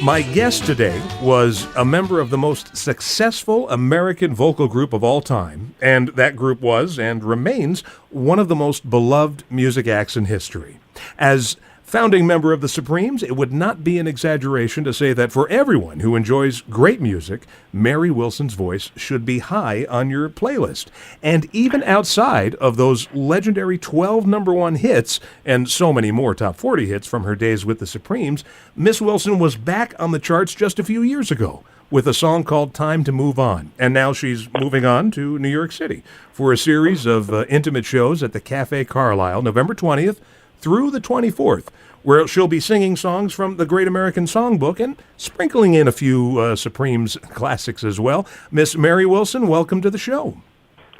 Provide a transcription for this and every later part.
My guest today was a member of the most successful American vocal group of all time, and that group was and remains one of the most beloved music acts in history. As founding member of the Supremes, it would not be an exaggeration to say that for everyone who enjoys great music, Mary Wilson's voice should be high on your playlist. And even outside of those legendary 12 number one hits and so many more top 40 hits from her days with the Supremes, Miss Wilson was back on the charts just a few years ago with a song called Time to Move On. And now she's moving on to New York City for a series of intimate shows at the Cafe Carlyle, November 20th through the 24th, where she'll be singing songs from the Great American Songbook and sprinkling in a few Supremes classics as well. Miss Mary Wilson, welcome to the show.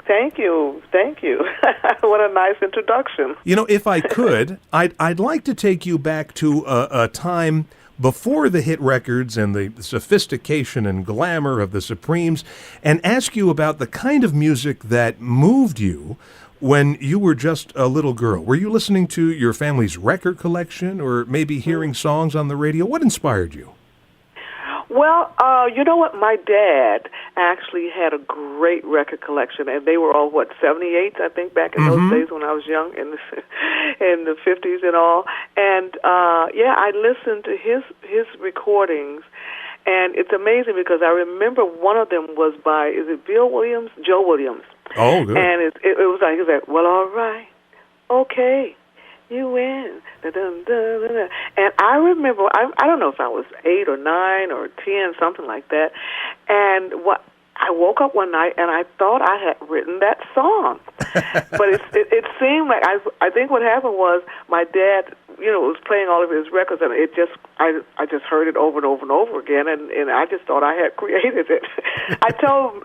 Thank you. What a nice introduction. You know, if I could, I'd like to take you back to a time before the hit records and the sophistication and glamour of the Supremes, and ask you about the kind of music that moved you when you were just a little girl. Were you listening to your family's record collection or maybe hearing songs on the radio? What inspired you? Well, you know what? My dad actually had a great record collection, and they were all, 78s, I think, back in those days when I was young, in the 50s and all. And, I listened to his recordings, and it's amazing because I remember one of them was by, is it Bill Williams? Joe Williams. Oh, good. And it was like, well, all right, okay, you win. Da-dum-da-da-da. And I remember, I don't know if I was 8 or 9 or 10, something like that. And I woke up one night and I thought I had written that song. But it seemed like, I think what happened was my dad, was playing all of his records, and I just heard it over and over and over again, and I just thought I had created it. I told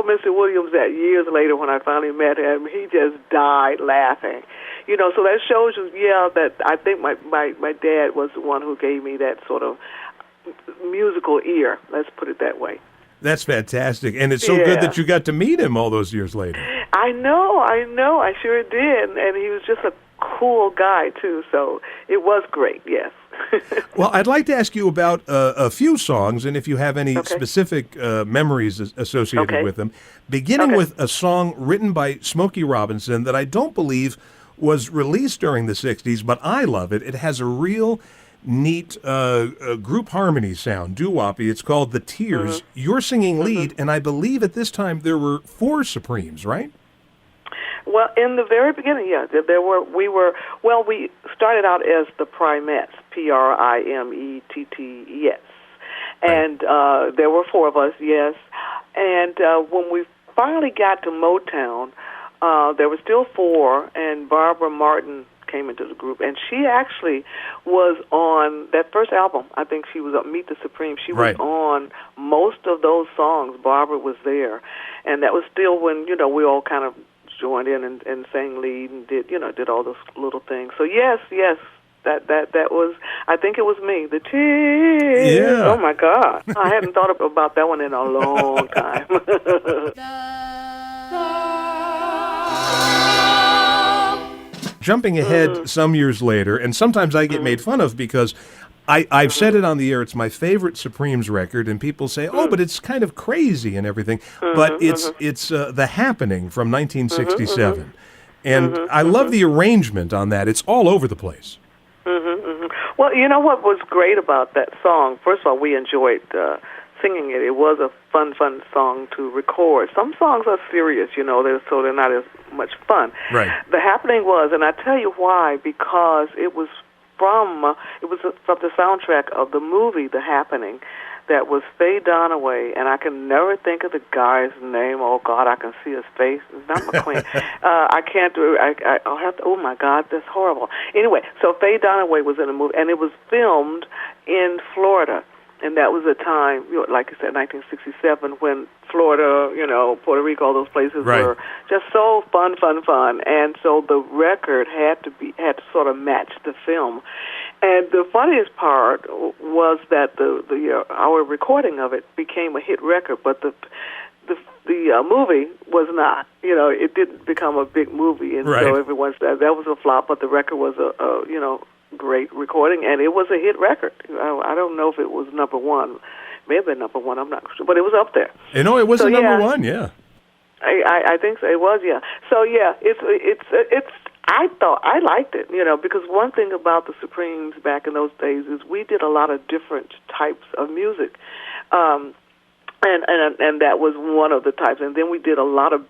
Mr. Williams that years later when I finally met him. He just died laughing. So that shows you, that I think my dad was the one who gave me that sort of musical ear. Let's put it that way. That's fantastic, and it's so good that you got to meet him all those years later. I know, I sure did, and he was just a cool guy, too, so it was great, yes. Well, I'd like to ask you about a few songs, and if you have any specific memories associated with them, beginning with a song written by Smokey Robinson that I don't believe was released during the 60s, but I love it. It has a real neat group harmony sound, doo-woppy. It's called The Tears. You're singing lead, and I believe at this time there were 4 Supremes, right? Well, in the very beginning, we started out as the Primettes, Primettes. And there were 4 of us, yes. And when we finally got to Motown, there were still 4, and Barbara Martin came into the group, and she actually was on that first album. I think she was on Meet the Supreme. She was on most of those songs. Barbara was there, and that was still when we all kind of joined in and sang lead and did all those little things. So yes, that was, I think it was me. The Tears. Yeah. Oh my God, I hadn't thought about that one in a long time. Jumping ahead some years later, and sometimes I get made fun of because I've said it on the air, it's my favorite Supremes record, and people say, oh, but it's kind of crazy and everything. But it's The Happening from 1967. And I love the arrangement on that. It's all over the place. Well, you know what was great about that song? First of all, we enjoyed singing it. It was a fun song to record. Some songs are serious, so they're not as much fun. Right. The Happening was, and I tell you why, because it was from the soundtrack of the movie The Happening. That was Faye Dunaway, and I can never think of the guy's name. Oh God, I can see his face. It's not McQueen. I can't do it. I'll have to. Oh my God, that's horrible. Anyway, so Faye Dunaway was in the movie, and it was filmed in Florida. And that was a time, like I said, 1967, when Florida, Puerto Rico, all those places were just so fun. And so the record had to sort of match the film. And the funniest part was that our recording of it became a hit record, but the movie was not. It didn't become a big movie, and so everyone said that was a flop. But the record was great recording, and it was a hit record. I don't know if it was number one. It may have been number one. I'm not sure, but it was up there. You know, it was number one. Yeah, I think so. It was. Yeah. So yeah, it's. I thought I liked it, because one thing about the Supremes back in those days is we did a lot of different types of music. And that was one of the types. And then we did a lot of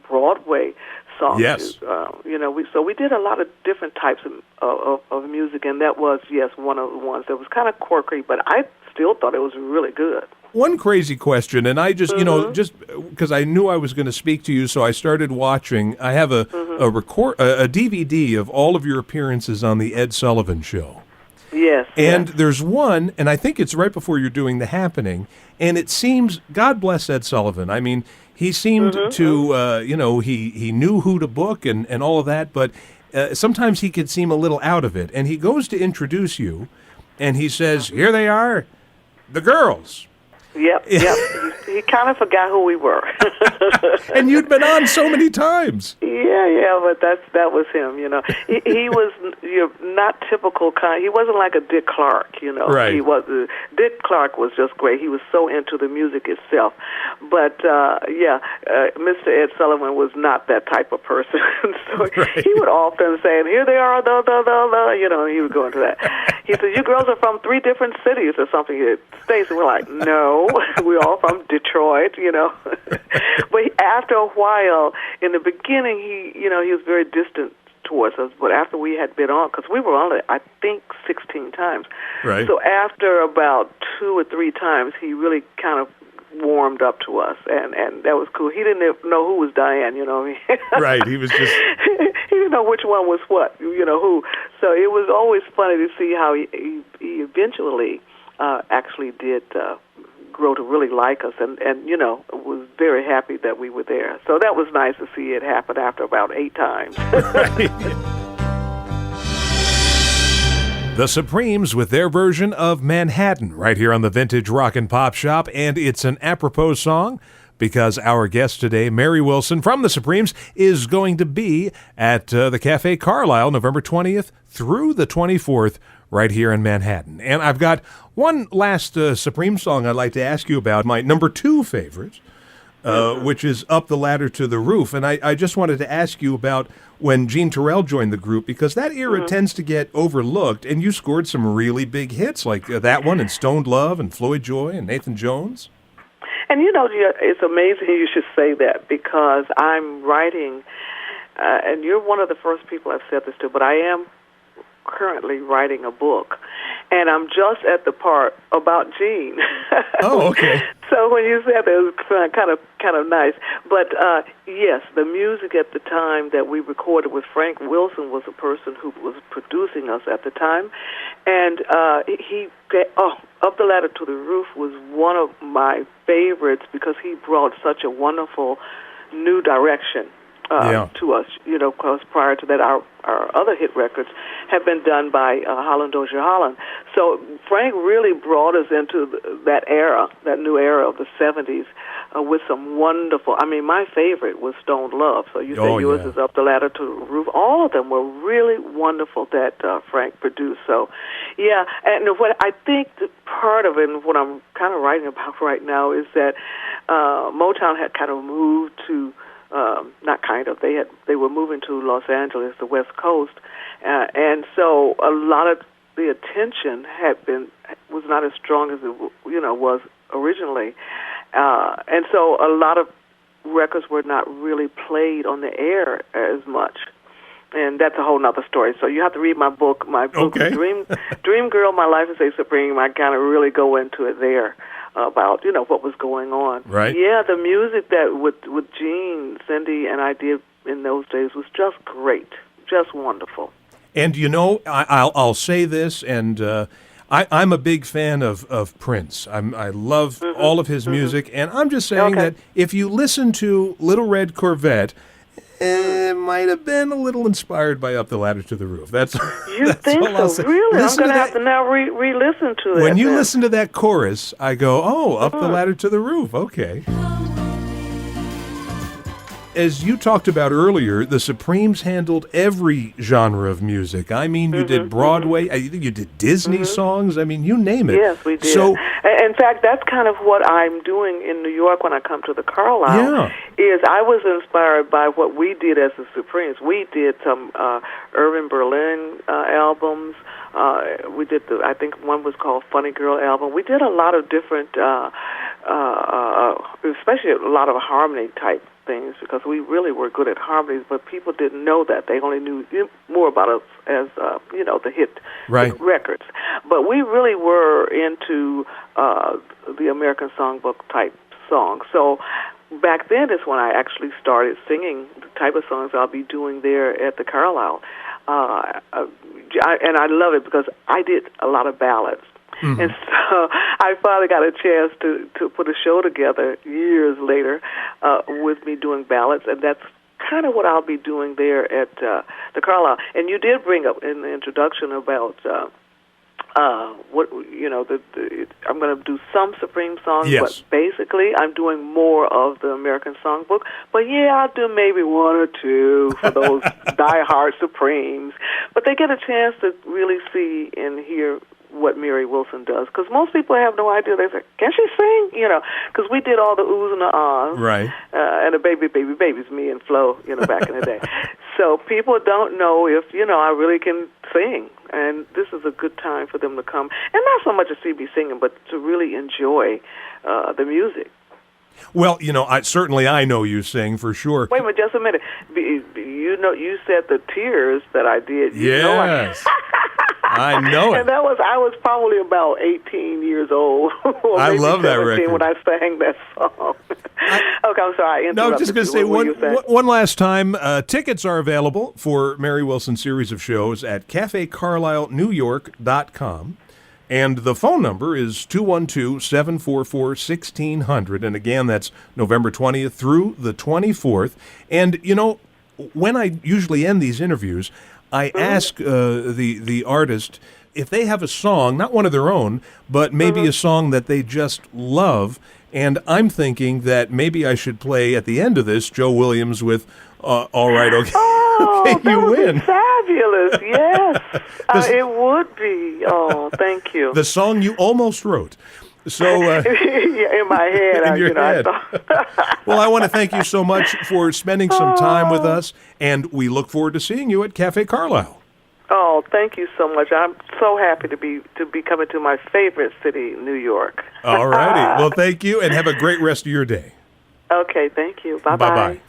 Broadway songs. Yes. We did a lot of different types of music, and that was, yes, one of the ones that was kind of quirky, but I still thought it was really good. One crazy question, and I just, just because I knew I was going to speak to you, so I started watching. I have a DVD of all of your appearances on the Ed Sullivan Show. Yes. And there's one, and I think it's right before you're doing The Happening, and it seems, God bless Ed Sullivan. I mean, he seemed to, he knew who to book and all of that, but sometimes he could seem a little out of it. And he goes to introduce you, and he says, "Here they are, the girls." Yep. He kind of forgot who we were. And you'd been on so many times. Yeah, but that was him, He was not typical kind. He wasn't like a Dick Clark, Right. He was Dick Clark was just great. He was so into the music itself. But Mr. Ed Sullivan was not that type of person. So right. He would often say, "And here they are, and he would go into that. He said, "You girls are from 3 different cities or something, states." And we're like, "No, we're all from Detroit," But after a while, in the beginning, he was very distant towards us. But after we had been on, because we were on it, I think 16 times. Right. So after about 2 or 3 times, he really kind of warmed up to us, and that was cool. He didn't know who was Diane, Right, he was just... he didn't know which one was what, who. So it was always funny to see how he eventually actually did grow to really like us, and was very happy that we were there. So that was nice to see it happen after about 8 times. Right. The Supremes with their version of Manhattan right here on the Vintage Rock and Pop Shop, and it's an apropos song because our guest today, Mary Wilson from the Supremes, is going to be at the Cafe Carlyle November 20th through the 24th right here in Manhattan. And I've got one last Supreme song I'd like to ask you about, my number 2 favorite, which is Up the Ladder to the Roof. And I just wanted to ask you about when Jean Terrell joined the group, because that era tends to get overlooked, and you scored some really big hits like that one and Stoned Love and Floyd Joy and Nathan Jones. And it's amazing you should say that, because I'm writing, and you're one of the first people I've said this to, but I am currently writing a book, and I'm just at the part about Jean. Oh, okay. So when you said that, it was kind of nice. But yes, the music at the time that we recorded with Frank Wilson was a person who was producing us at the time, and Up the Ladder to the Roof was one of my favorites because he brought such a wonderful new direction to us, because prior to that, our other hit records have been done by Holland Dozier Holland. So Frank really brought us into that era, that new era of the 70s, with some wonderful, my favorite was Stoned Love. So you say yours is Up the Ladder to the Roof. All of them were really wonderful that Frank produced. So, yeah, and what I think the part of it, and what I'm kind of writing about right now, is that Motown had kind of moved to, they were moving to Los Angeles, the West Coast, and so a lot of the attention was not as strong as it was originally, and so a lot of records were not really played on the air as much. And that's a whole nother story. So you have to read my book. My book, okay. Dream Girl, My Life is a Supreme. I kind of really go into it there about what was going on. Right. Yeah, the music that with Jean, Cindy, and I did in those days was just great, just wonderful. And I'll say this, and I'm a big fan of Prince. I love all of his music, and I'm just saying that if you listen to Little Red Corvette, it might have been a little inspired by Up the Ladder to the Roof. That's you think all I'll so? say. Really? Listen I'm going to have to now re-listen to it. When you listen to that chorus, I go, Up the Ladder to the Roof. Okay. as you talked about earlier, the Supremes handled every genre of music. I mean, you did Broadway, you did Disney songs. I mean, you name it. Yes, we did. So, in fact, that's kind of what I'm doing in New York when I come to the Carlyle. Yeah. Is I was inspired by what we did as the Supremes. We did some Irving Berlin albums. We did I think one was called Funny Girl album. We did a lot of different, especially a lot of harmony type things, because we really were good at harmonies, but people didn't know that. They only knew more about us as, the hit records. But we really were into the American Songbook type songs. So back then is when I actually started singing the type of songs I'll be doing there at the Carlyle. And I love it because I did a lot of ballads. And so I finally got a chance to put a show together years later with me doing ballads, and that's kind of what I'll be doing there at the Carlyle. And you did bring up in the introduction about I'm going to do some Supreme songs, but basically I'm doing more of the American Songbook. But yeah, I'll do maybe one or two for those diehard Supremes. But they get a chance to really see and hear what Mary Wilson does, because most people have no idea. They say, "Can she sing?" Because we did all the oohs and the ahs, right? And the babies, me and Flo, back in the day. So people don't know if I really can sing, and this is a good time for them to come, and not so much to see me singing, but to really enjoy the music. Well, I know you sing for sure. Wait a minute, just a minute. You said the tears that I did. Yes. I know it. And I was probably about 18 years old. I love that record. When I sang that song. Okay, I'm sorry. No, I was just going to say one last time. Tickets are available for Mary Wilson's series of shows at cafecarlylenewyork.com. And the phone number is 212-744-1600. And again, that's November 20th through the 24th. And, when I usually end these interviews, I ask the artist if they have a song, not one of their own, but maybe a song that they just love. And I'm thinking that maybe I should play at the end of this Joe Williams with All Right, Okay. Oh, okay, that you would win. Be fabulous, yes. It would be. Oh, thank you. The song you almost wrote. So in my head. In your head. Well, I want to thank you so much for spending some time with us, and we look forward to seeing you at Cafe Carlyle. Oh, thank you so much. I'm so happy to be coming to my favorite city, New York. All righty. Well, thank you, and have a great rest of your day. Okay, thank you. Bye-bye. Bye-bye.